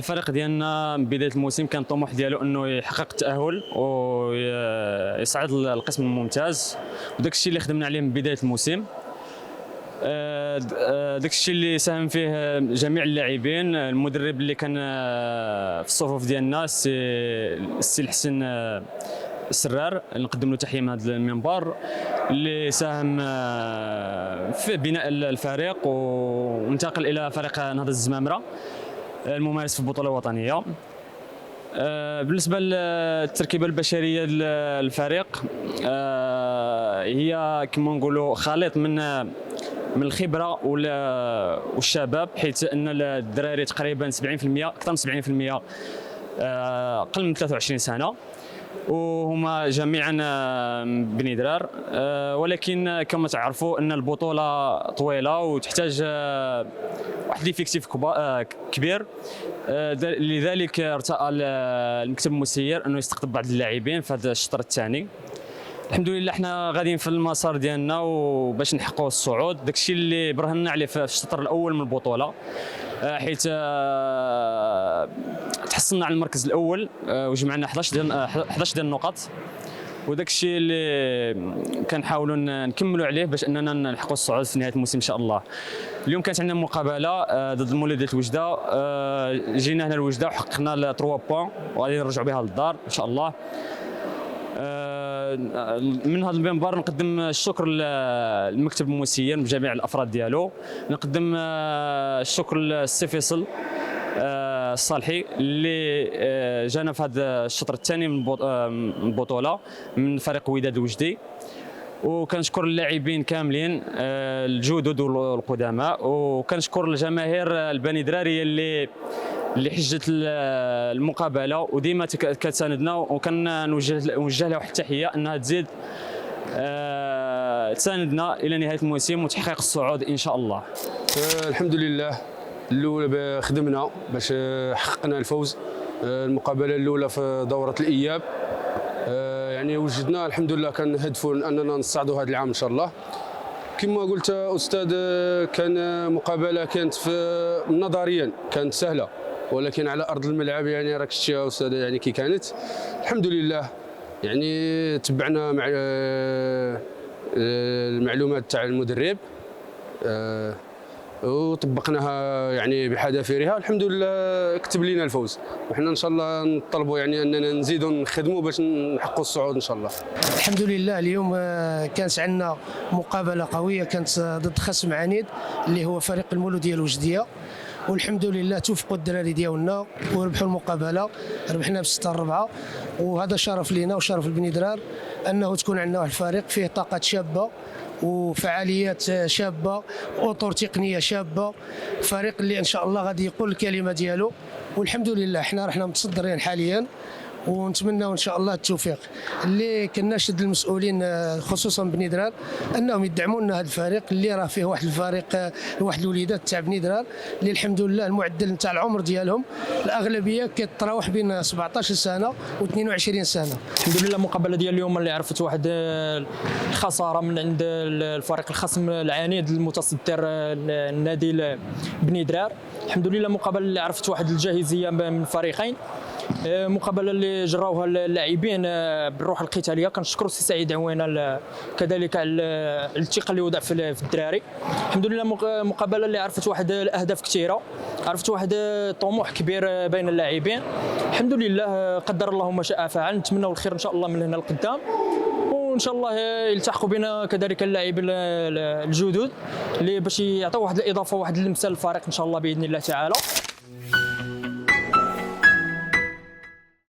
الفريق ديالنا من بدايه الموسم كان الطموح ديالو انه يحقق التاهل ويصعد للقسم الممتاز، وداك الشيء اللي خدمنا عليه من بدايه الموسم. داك الشيء اللي ساهم فيه جميع اللاعبين، المدرب اللي كان في الصفوف ديالنا السي الحسن السرار، نقدم له تحيه من هذا المنبر، اللي ساهم في بناء الفريق وانتقل الى فريق نهضه الزمامره الممارس في البطوله الوطنيه. بالنسبه للتركيبه البشريه للفريق، هي كما نقولوا خليط من الخبره والشباب، حيث ان الدراري تقريبا 70% اكثر من 70% اقل من 23 سنه، وهما جميعا بني درار. ولكن كما تعرفوا ان البطوله طويله وتحتاج واحد ليفيكتيف كبير، لذلك ارتأى المكتب المسير انه يستقطب بعض اللاعبين في هذا الشطر الثاني. الحمد لله حنا غاديين في المسار ديالنا وباش نحققوا الصعود، داكشي اللي برهنا عليه في الشطر الاول من البطوله، حيث تحصلنا على المركز الاول وجمعنا 11 ديال النقط، وداك الشيء اللي كنحاولوا نكملوا عليه باش اننا نحققوا الصعود في نهايه الموسم ان شاء الله. اليوم كانت عندنا مقابله ضد المولود ديال الوجده، جينا هنا لوجده وحققنا 3 بوان وغادي نرجعوا بها للدار ان شاء الله. من هذا المنبر نقدم الشكر للمكتب المسير بجميع الافراد ديالو، نقدم الشكر للسي فيصل الصالحي اللي جانا في هذا الشطر الثاني من البطوله من فريق وداد الوجدي، وكنشكر اللاعبين كاملين الجدد والقدماء، وكنشكر الجماهير البني دراريه اللي حجت المقابله وديما كتساندنا، وكنوجه لها واحد التحيه انها تزيد تساندنا الى نهايه الموسم وتحقيق الصعود ان شاء الله. الحمد لله الاولى خدمنا باش حققنا الفوز. المقابله الاولى في دوره الاياب يعني وجدنا الحمد لله كان هدفه اننا نصعدوا هذا العام ان شاء الله. كما قلت استاذ، كان مقابله كانت في نظريا كانت سهله، ولكن على ارض الملعب يعني راك شتيها استاذ يعني كي كانت. الحمد لله يعني تبعنا مع المعلومات تاع المدرب وطبقناها يعني بحذافيرها، الحمد لله كتب لنا الفوز، وحنا ان شاء الله نطلبوا يعني اننا نزيدوا نخدموا باش نحققوا الصعود ان شاء الله. الحمد لله اليوم كانت عندنا مقابله قويه، كانت ضد خصم عنيد اللي هو فريق المولود ديال الوجديه، والحمد لله توفقوا الدراري ديالنا وربحوا المقابله، ربحنا ب6-4، وهذا شرف لينا وشرف البني درار انه تكون عندنا واحد الفريق فيه طاقات شابه وفعاليات شابه واطر تقنيه شابه، فريق اللي ان شاء الله غادي يقول الكلمه ديالو، والحمد لله احنا رحنا متصدرين حاليا، ونتمنى ان شاء الله التوفيق. اللي كناشد المسؤولين خصوصا بني درار انهم يدعموا لنا هذا الفريق اللي راه فيه واحد الفريق، واحد الوليدات تاع بني درار اللي الحمد لله المعدل نتاع العمر ديالهم الاغلبيه كتراوح بين 17 سنه و22 سنه. الحمد لله المقابله ديال اليوم اللي عرفت واحد الخساره من عند الفريق الخصم العنيد المتصدر النادي بني درار. الحمد لله مقابله اللي عرفت واحد الجاهزيه من الفريقين، مقابله اللي جراوها اللاعبين بالروح القتاليه. كنشكروا السي سعيد عوينه كذلك على الثقه اللي وضع في الدراري. الحمد لله مقابله اللي عرفت واحد الاهداف كثيره، عرفت واحد طموح كبير بين اللاعبين. الحمد لله قدر الله ما شاء فعل، نتمنوا الخير ان شاء الله من هنا لقدام، وان شاء الله يلتحقوا بنا كذلك اللاعبين الجدد اللي باش يعطيو واحد الاضافه واحد اللمسه للفريق ان شاء الله باذن الله تعالى.